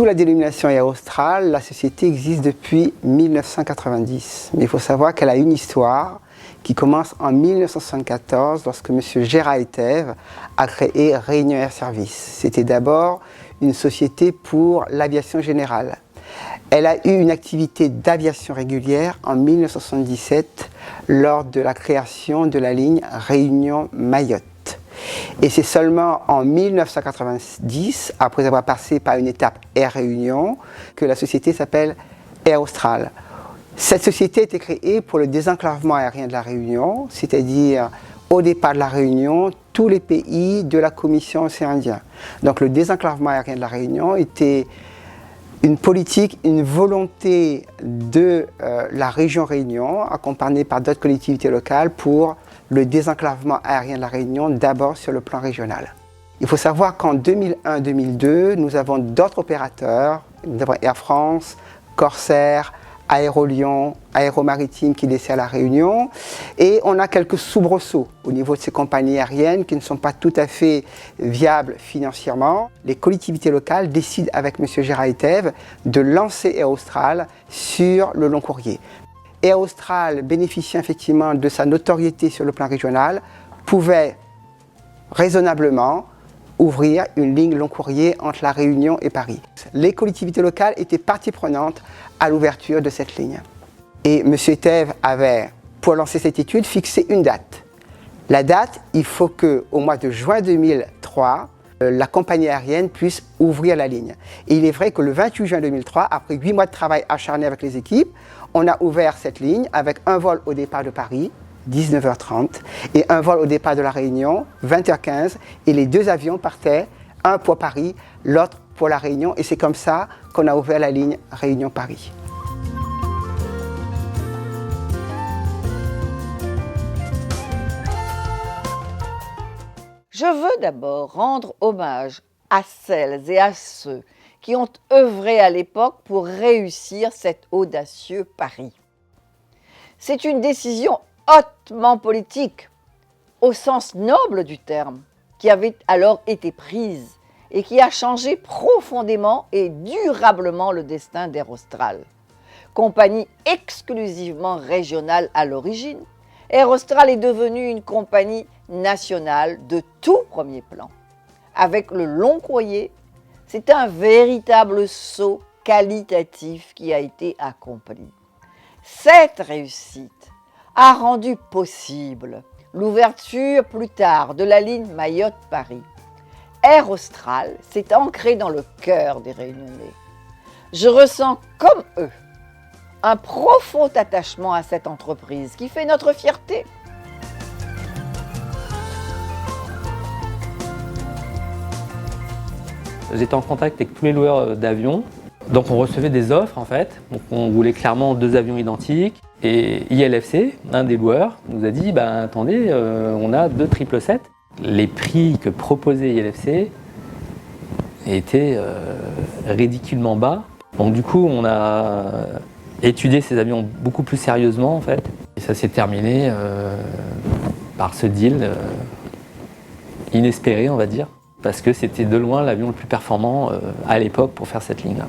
la dénomination Air Austral, la société existe depuis 1990. Mais il faut savoir qu'elle a une histoire qui commence en 1974 lorsque M. Gérard Etève a créé Réunion Air Service. C'était d'abord une société pour l'aviation générale. Elle a eu une activité d'aviation régulière en 1977 lors de la création de la ligne Réunion-Mayotte. Et c'est seulement en 1990, après avoir passé par une étape Air Réunion, que la société s'appelle Air Austral. Cette société a été créée pour le désenclavement aérien de la Réunion, c'est-à-dire au départ de la Réunion, tous les pays de la Commission Océan Indien. Donc le désenclavement aérien de la Réunion était une politique, une volonté de la région Réunion, accompagnée par d'autres collectivités locales pour le désenclavement aérien de la Réunion, d'abord sur le plan régional. Il faut savoir qu'en 2001-2002, nous avons d'autres opérateurs, nous avons Air France, Corsair, Aérolion, Aéromaritime qui dessert la Réunion, et on a quelques soubresauts au niveau de ces compagnies aériennes qui ne sont pas tout à fait viables financièrement. Les collectivités locales décident avec M. Gérard Etève de lancer Air Austral sur le long courrier. Air Austral, bénéficiant effectivement de sa notoriété sur le plan régional, pouvait raisonnablement ouvrir une ligne long courrier entre la Réunion et Paris. Les collectivités locales étaient partie prenante à l'ouverture de cette ligne. Et M. Etève avait, pour lancer cette étude, fixé une date. La date, il faut qu'au mois de juin 2003, la compagnie aérienne puisse ouvrir la ligne. Et il est vrai que le 28 juin 2003, après 8 mois de travail acharné avec les équipes, on a ouvert cette ligne avec un vol au départ de Paris, 19h30, et un vol au départ de la Réunion, 20h15, et les deux avions partaient, un pour Paris, l'autre pour la Réunion, et c'est comme ça qu'on a ouvert la ligne Réunion-Paris. Je veux d'abord rendre hommage à celles et à ceux qui ont œuvré à l'époque pour réussir cet audacieux pari. C'est une décision hautement politique, au sens noble du terme, qui avait alors été prise et qui a changé profondément et durablement le destin d'Air Austral. Compagnie exclusivement régionale à l'origine, Air Austral est devenue une compagnie nationale de tout premier plan. Avec le long courrier, c'est un véritable saut qualitatif qui a été accompli. Cette réussite a rendu possible l'ouverture plus tard de la ligne Mayotte-Paris. Air Austral s'est ancré dans le cœur des Réunionnais. Je ressens comme eux un profond attachement à cette entreprise qui fait notre fierté. J'étais en contact avec tous les loueurs d'avions, donc on recevait des offres en fait. Donc on voulait clairement 2 avions identiques. Et ILFC, un des loueurs, nous a dit attendez, on a 2 777. Les prix que proposait ILFC étaient ridiculement bas. Donc du coup, on a étudié ces avions beaucoup plus sérieusement en fait. Et ça s'est terminé par ce deal inespéré, on va dire, parce que c'était de loin l'avion le plus performant à l'époque pour faire cette ligne-là.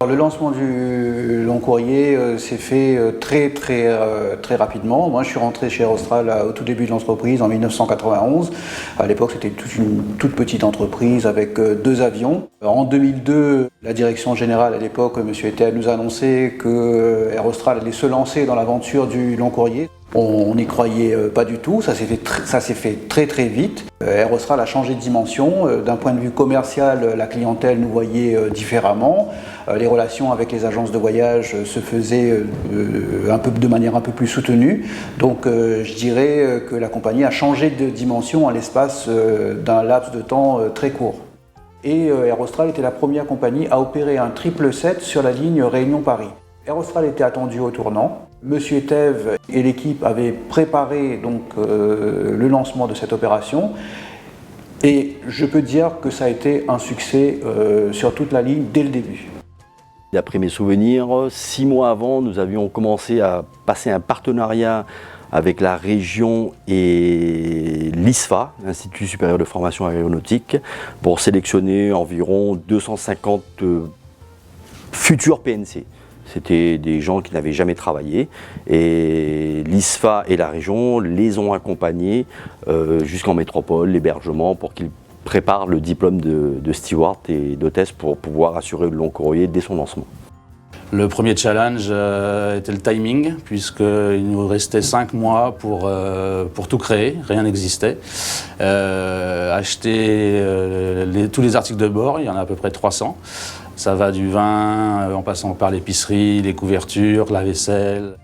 Le lancement du long courrier s'est fait très rapidement. Moi, je suis rentré chez Air Austral au tout début de l'entreprise en 1991. À l'époque, c'était une toute petite entreprise avec 2 avions. En 2002, la direction générale à l'époque, M. Etève, nous a annoncé que Air Austral allait se lancer dans l'aventure du long courrier. On n'y croyait pas du tout, ça s'est fait très vite. Air Austral a changé de dimension. D'un point de vue commercial, la clientèle nous voyait différemment. Les relations avec les agences de voyage se faisaient de manière un peu plus soutenue. Donc je dirais que la compagnie a changé de dimension à l'espace d'un laps de temps très court. Et Air Austral était la première compagnie à opérer un 777 sur la ligne Réunion-Paris. Air Austral était attendu au tournant. Monsieur Etève et l'équipe avaient préparé donc, le lancement de cette opération et je peux dire que ça a été un succès sur toute la ligne dès le début. D'après mes souvenirs, 6 mois avant, nous avions commencé à passer un partenariat avec la région et l'ISFA, l'Institut supérieur de formation aéronautique, pour sélectionner environ 250 futurs PNC. C'était des gens qui n'avaient jamais travaillé et l'ISFA et la région les ont accompagnés jusqu'en métropole, l'hébergement, pour qu'ils préparent le diplôme de steward et d'hôtesse pour pouvoir assurer le long courrier dès son lancement. Le premier challenge était le timing, puisqu'il nous restait 5 mois pour tout créer, rien n'existait. Acheter tous les articles de bord, il y en a à peu près 300. Ça va du vin, en passant par l'épicerie, les couvertures, la vaisselle.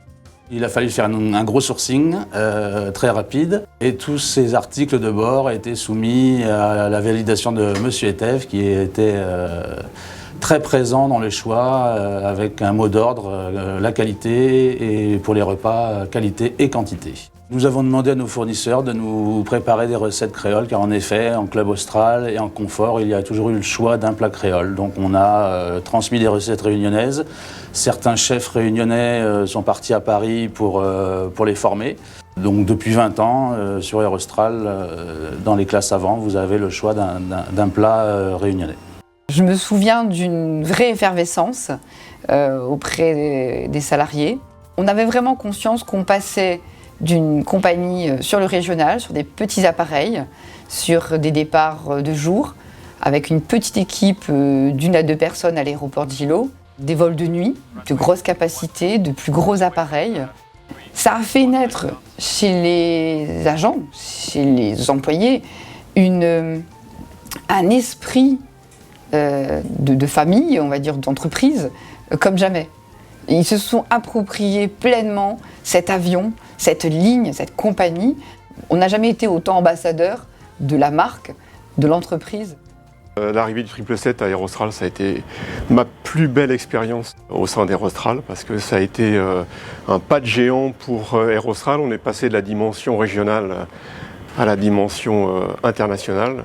Il a fallu faire un gros sourcing très rapide et tous ces articles de bord étaient soumis à la validation de Monsieur Etève qui était très présent dans le choix avec un mot d'ordre, la qualité et pour les repas, qualité et quantité. Nous avons demandé à nos fournisseurs de nous préparer des recettes créoles car en effet, en Club Austral et en confort, il y a toujours eu le choix d'un plat créole. Donc on a transmis des recettes réunionnaises. Certains chefs réunionnais sont partis à Paris pour les former. Donc depuis 20 ans, sur Air Austral, dans les classes avant, vous avez le choix d'un plat réunionnais. Je me souviens d'une vraie effervescence auprès des salariés. On avait vraiment conscience qu'on passait d'une compagnie sur le régional, sur des petits appareils, sur des départs de jour, avec une petite équipe d'1 à 2 personnes à l'aéroport de Gillot, des vols de nuit, de grosses capacités, de plus gros appareils. Ça a fait naître chez les agents, chez les employés, un esprit de famille, on va dire d'entreprise, comme jamais. Ils se sont appropriés pleinement cet avion, cette ligne, cette compagnie. On n'a jamais été autant ambassadeur de la marque, de l'entreprise. L'arrivée du 777 à Air Austral, ça a été ma plus belle expérience au sein d'Air Austral parce que ça a été un pas de géant pour Air Austral. On est passé de la dimension régionale à la dimension internationale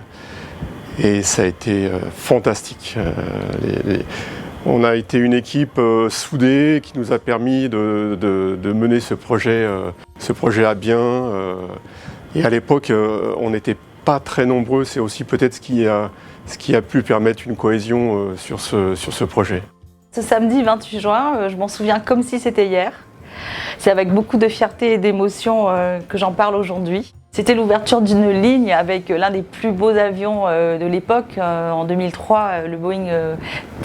et ça a été fantastique. On a été une équipe soudée qui nous a permis de mener ce projet à bien. Et à l'époque, on n'était pas très nombreux. C'est aussi peut-être ce qui a pu permettre une cohésion sur ce projet. Ce samedi 28 juin, je m'en souviens comme si c'était hier. C'est avec beaucoup de fierté et d'émotion que j'en parle aujourd'hui. C'était l'ouverture d'une ligne avec l'un des plus beaux avions de l'époque, en 2003, le Boeing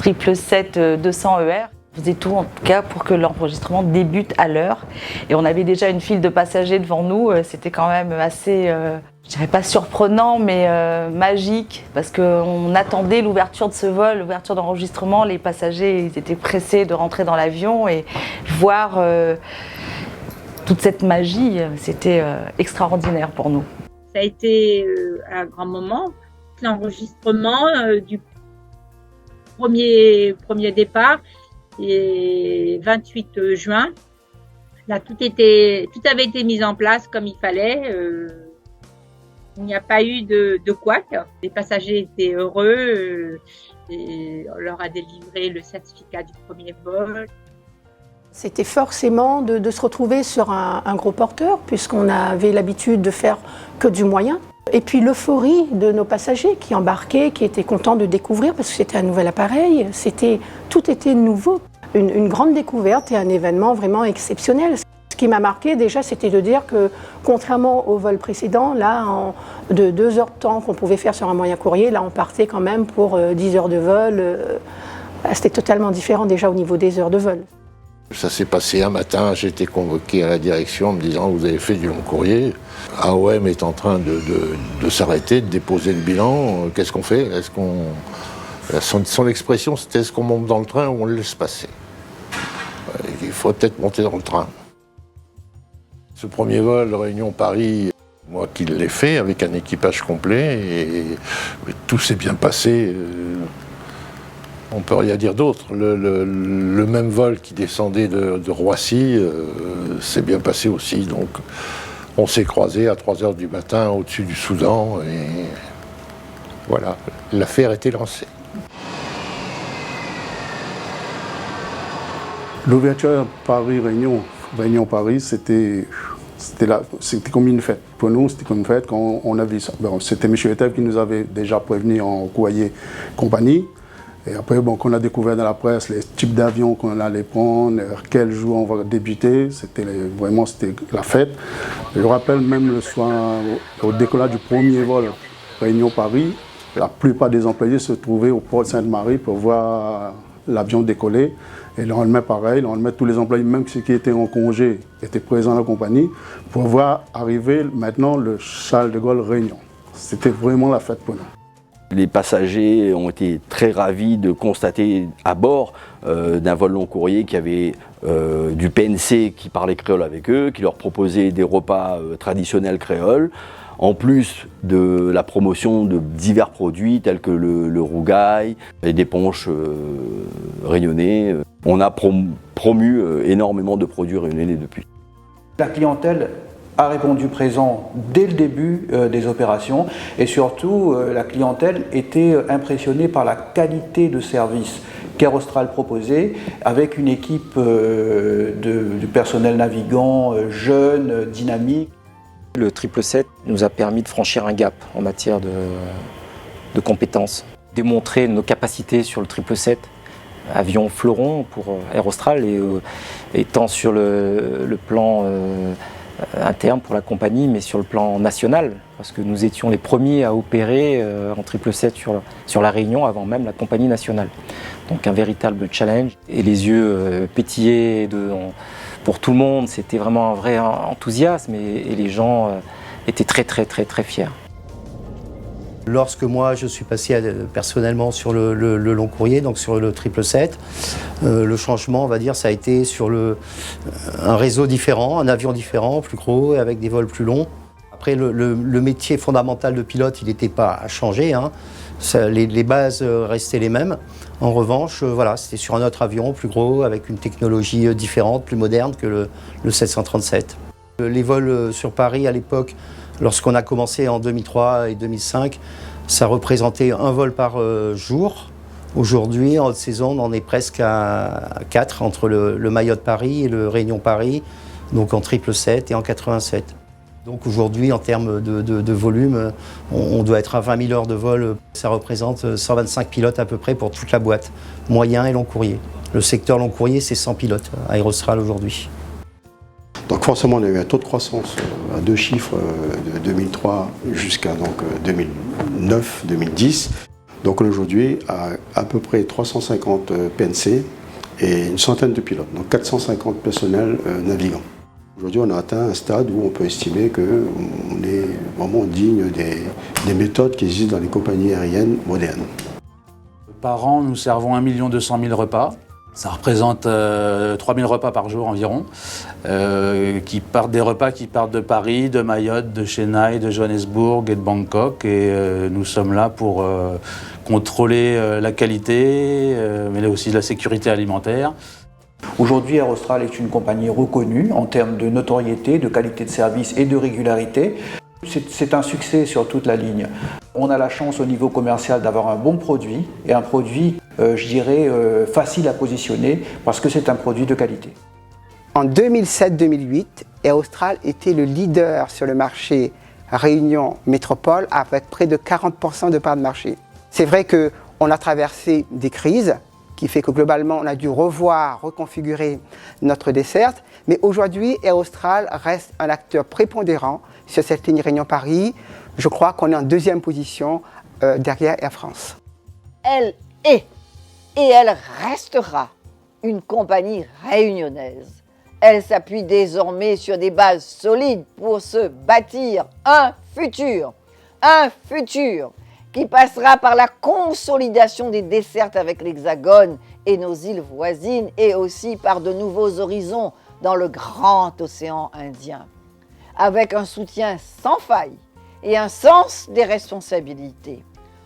777-200ER. On faisait tout en tout cas pour que l'enregistrement débute à l'heure. Et on avait déjà une file de passagers devant nous. C'était quand même assez, je dirais pas surprenant, mais magique. Parce qu'on attendait l'ouverture de ce vol, l'ouverture d'enregistrement. Les passagers ils étaient pressés de rentrer dans l'avion et voir toute cette magie, c'était extraordinaire pour nous. Ça a été un grand moment. L'enregistrement du premier départ, et 28 juin. Là, tout avait été mis en place comme il fallait. Il n'y a pas eu de couac. Les passagers étaient heureux et on leur a délivré le certificat du premier vol. C'était forcément de se retrouver sur un gros porteur, puisqu'on avait l'habitude de faire que du moyen. Et puis l'euphorie de nos passagers qui embarquaient, qui étaient contents de découvrir, parce que c'était un nouvel appareil, tout était nouveau. Une grande découverte et un événement vraiment exceptionnel. Ce qui m'a marqué déjà, c'était de dire que, contrairement au vol précédent, là, de 2 heures de temps qu'on pouvait faire sur un moyen courrier, là on partait quand même pour 10 heures de vol. C'était totalement différent déjà au niveau des heures de vol. Ça s'est passé un matin, j'ai été convoqué à la direction en me disant « Vous avez fait du long courrier, AOM est en train de s'arrêter, de déposer le bilan, qu'est-ce qu'on fait ? Son expression c'était « Est-ce qu'on monte dans le train ou on le laisse passer ?» Il faut peut-être monter dans le train. Ce premier vol Réunion-Paris, moi qui l'ai fait avec un équipage complet, et tout s'est bien passé. On ne peut rien dire d'autre. Le même vol qui descendait de Roissy s'est bien passé aussi. Donc on s'est croisés à 3 heures du matin au-dessus du Soudan et voilà, l'affaire était lancée. L'ouverture Paris-Réunion, Réunion-Paris, c'était comme une fête. Pour nous, c'était comme une fête quand on a vu ça. Bon, c'était M. Etève qui nous avait déjà prévenu en courrier compagnie. Et après, bon, qu'on a découvert dans la presse les types d'avions qu'on allait prendre, quel jour on va débuter, vraiment c'était la fête. Je me rappelle même le soir, au décollage du premier vol Réunion-Paris, la plupart des employés se trouvaient au port de Sainte-Marie pour voir l'avion décoller. Et le lendemain, pareil, le lendemain, tous les employés, même ceux qui étaient en congé, étaient présents dans la compagnie pour voir arriver maintenant le Charles de Gaulle Réunion. C'était vraiment la fête pour nous. Les passagers ont été très ravis de constater à bord d'un vol long courrier qu'il y avait du PNC qui parlait créole avec eux, qui leur proposait des repas traditionnels créoles, en plus de la promotion de divers produits tels que le rougail et des ponches réunionnais. On a promu énormément de produits réunionnais depuis. La clientèle a répondu présent dès le début des opérations et surtout la clientèle était impressionnée par la qualité de service qu'Air Austral proposait avec une équipe de personnel navigant jeune, dynamique. Le 777 nous a permis de franchir un gap en matière de compétences, démontrer nos capacités sur le 777, avion fleuron pour Air Austral et tant sur le plan interne pour la compagnie, mais sur le plan national, parce que nous étions les premiers à opérer en 777 sur la Réunion avant même la compagnie nationale. Donc un véritable challenge et les yeux pétillés pour tout le monde, c'était vraiment un vrai enthousiasme et les gens étaient très fiers. Lorsque moi je suis passé personnellement sur le long courrier, donc sur le 777, le changement, on va dire, ça a été sur un réseau différent, un avion différent, plus gros, avec des vols plus longs. Après, le métier fondamental de pilote, il n'était pas à changer, hein. Les bases restaient les mêmes. En revanche, voilà, c'était sur un autre avion, plus gros, avec une technologie différente, plus moderne que le 737. Les vols sur Paris à l'époque, lorsqu'on a commencé en 2003 et 2005, ça représentait un vol par jour. Aujourd'hui, en haute saison, on en est presque à 4 entre le Mayotte Paris et le Réunion Paris, donc en 777 et en 87. Donc aujourd'hui, en termes de volume, on doit être à 20 000 heures de vol. Ça représente 125 pilotes à peu près pour toute la boîte, moyen et long courrier. Le secteur long courrier, c'est 100 pilotes à Air Austral aujourd'hui. Donc forcément, on a eu un taux de croissance à 2 chiffres de 2003 jusqu'à 2009-2010. Donc on est aujourd'hui à peu près 350 PNC et une centaine de pilotes, donc 450 personnels navigants. Aujourd'hui, on a atteint un stade où on peut estimer qu'on est vraiment digne des méthodes qui existent dans les compagnies aériennes modernes. Par an, nous servons 1 200 000 repas. Ça représente 3 000 repas par jour environ, des repas qui partent de Paris, de Mayotte, de Chennai, de Johannesburg et de Bangkok. Et nous sommes là pour contrôler la qualité, mais là aussi la sécurité alimentaire. Aujourd'hui, Air Austral est une compagnie reconnue en termes de notoriété, de qualité de service et de régularité. C'est un succès sur toute la ligne. On a la chance au niveau commercial d'avoir un bon produit et un produit, je dirais, facile à positionner parce que c'est un produit de qualité. En 2007-2008, Air Austral était le leader sur le marché Réunion Métropole avec près de 40% de part de marché. C'est vrai qu'on a traversé des crises, qui fait que globalement on a dû reconfigurer notre desserte, mais aujourd'hui Air Austral reste un acteur prépondérant sur cette ligne Réunion-Paris. Je crois qu'on est en deuxième position derrière Air France. Elle est et elle restera une compagnie réunionnaise. Elle s'appuie désormais sur des bases solides pour se bâtir un futur qui passera par la consolidation des dessertes avec l'Hexagone et nos îles voisines et aussi par de nouveaux horizons dans le grand océan Indien. Avec un soutien sans faille et un sens des responsabilités,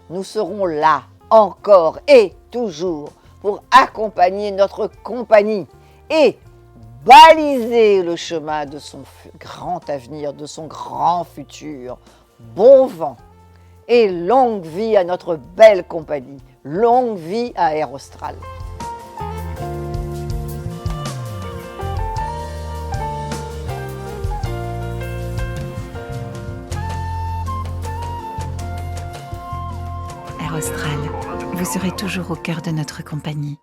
nous serons là encore et toujours pour accompagner notre compagnie et baliser le chemin de son grand avenir, de son grand futur. Bon vent et longue vie à notre belle compagnie, longue vie à Air Austral. Air Air Austral. Vous serez toujours au cœur de notre compagnie.